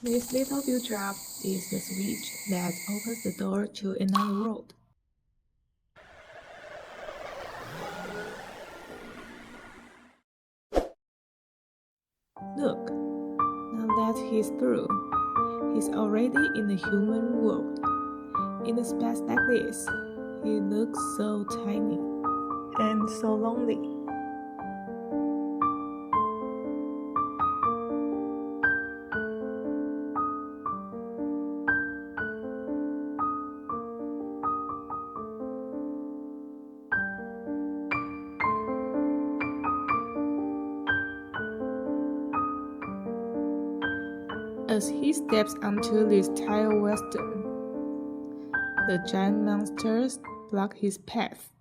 This little dewdrop is the switch that opens the door to another world. Look, now that he's through, he's already in the human world. In a space like this, he looks so tiny and so lonely. As he steps onto this tile western, the giant monsters block his path.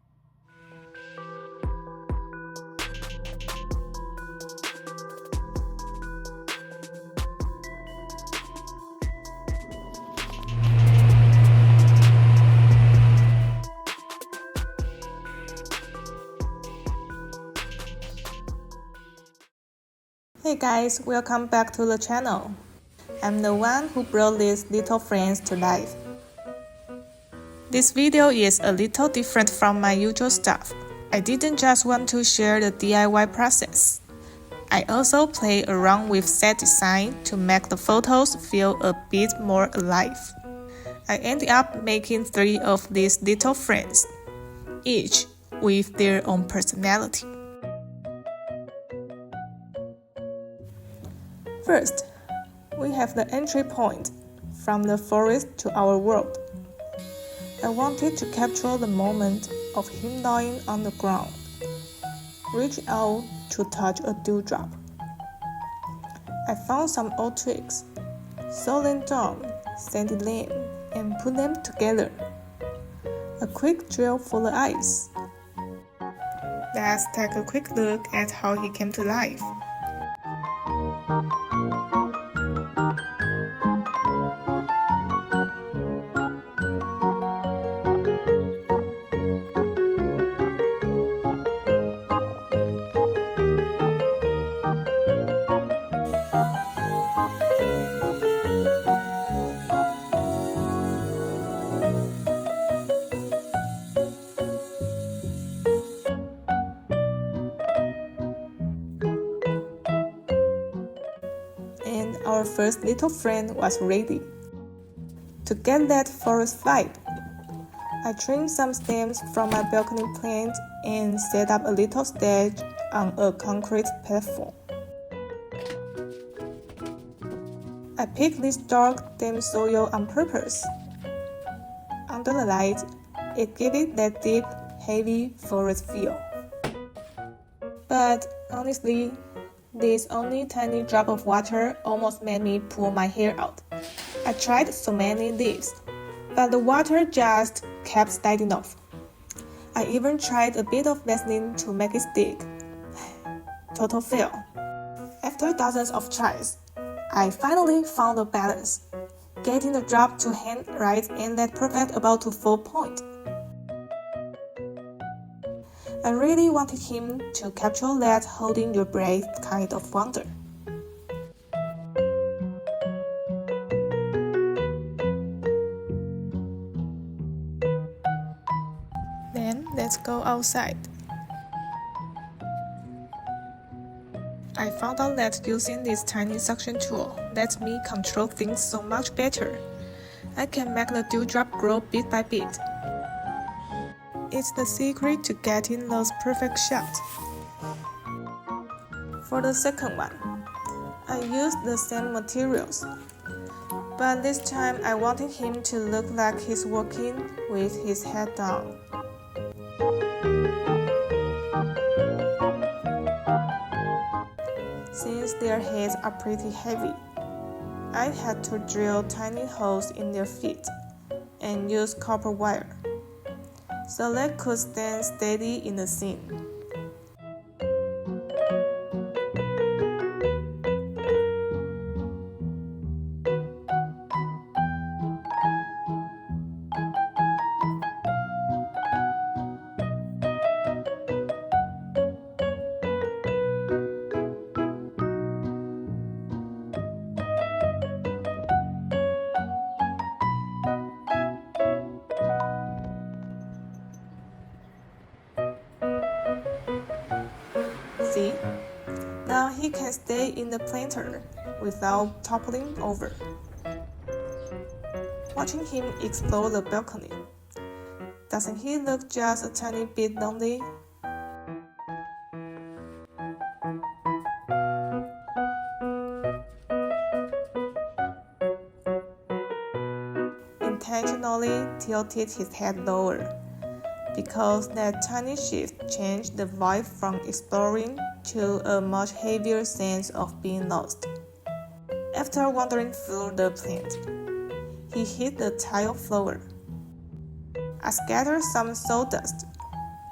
Hey guys, welcome back to the channel. I'm the one who brought these little friends to life. This video is a little different from my usual stuff. I didn't just want to share the DIY process. I also play around with set design to make the photos feel a bit more alive. I ended up making 3 of these little friends, each with their own personality. First, we have the entry point, from the forest to our world. I wanted to capture the moment of him lying on the ground, reach out to touch a dewdrop. I found some old twigs, sawed them down, sanded them, and put them together. A quick drill for the eyes. Let's take a quick look at how he came to life. And our first little friend was ready. To get that forest vibe, I trimmed some stems from my balcony plant and set up a little stage on a concrete platform. I picked this dark damp soil on purpose. Under the light, it gave it that deep, heavy forest feel. But honestly, this only tiny drop of water almost made me pull my hair out. I tried so many leaves, but the water just kept sliding off. I even tried a bit of Vaseline to make it stick. Total fail. After dozens of tries, I finally found a balance, getting the drop to hang right in that perfect about to fall point. I really wanted him to capture that holding your breath kind of wonder. Then let's go outside. I found out that using this tiny suction tool lets me control things so much better. I can make the dewdrop grow bit by bit. It's the secret to getting those perfect shots. For the second one, I used the same materials, but this time I wanted him to look like he's walking with his head down. Since their heads are pretty heavy, I had to drill tiny holes in their feet and use copper wire, so they could stand steady in the scene. he can stay in the planter without toppling over. Watching him explore the balcony, doesn't he look just a tiny bit lonely? Intentionally tilted his head lower, because that tiny shift changed the vibe from exploring to a much heavier sense of being lost. After wandering through the plant, he hit the tile floor. I scattered some sawdust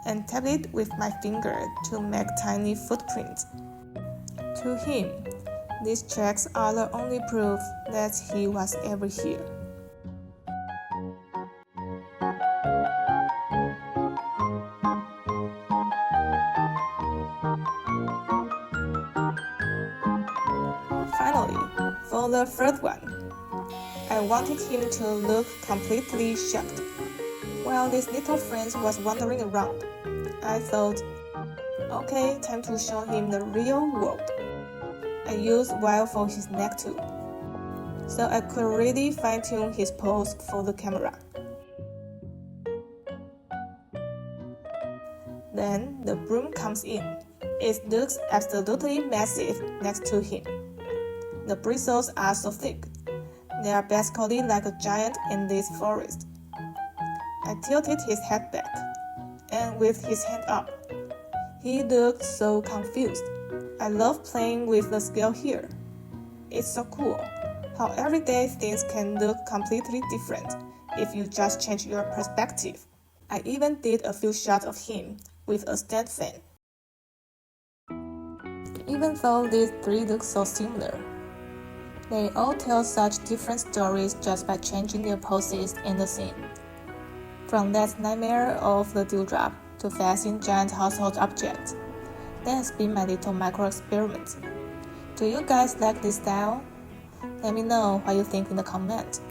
and tapped it with my finger to make tiny footprints. To him, these tracks are the only proof that he was ever here. Finally, for the third one, I wanted him to look completely shocked. While this little friend was wandering around, I thought, okay, time to show him the real world. I used wire for his neck too, so I could really fine-tune his pose for the camera. Then the broom comes in. It looks absolutely massive next to him. The bristles are so thick. They are basically like a giant in this forest. I tilted his head back, and with his hand up, he looked so confused. I love playing with the scale here. It's so cool how everyday things can look completely different if you just change your perspective. I even did a few shots of him with a stand fan. Even though these three look so similar, they all tell such different stories just by changing their poses in the scene. From that nightmare of the dewdrop to facing giant household objects, that has been my little micro experiment. Do you guys like this style? Let me know what you think in the comments.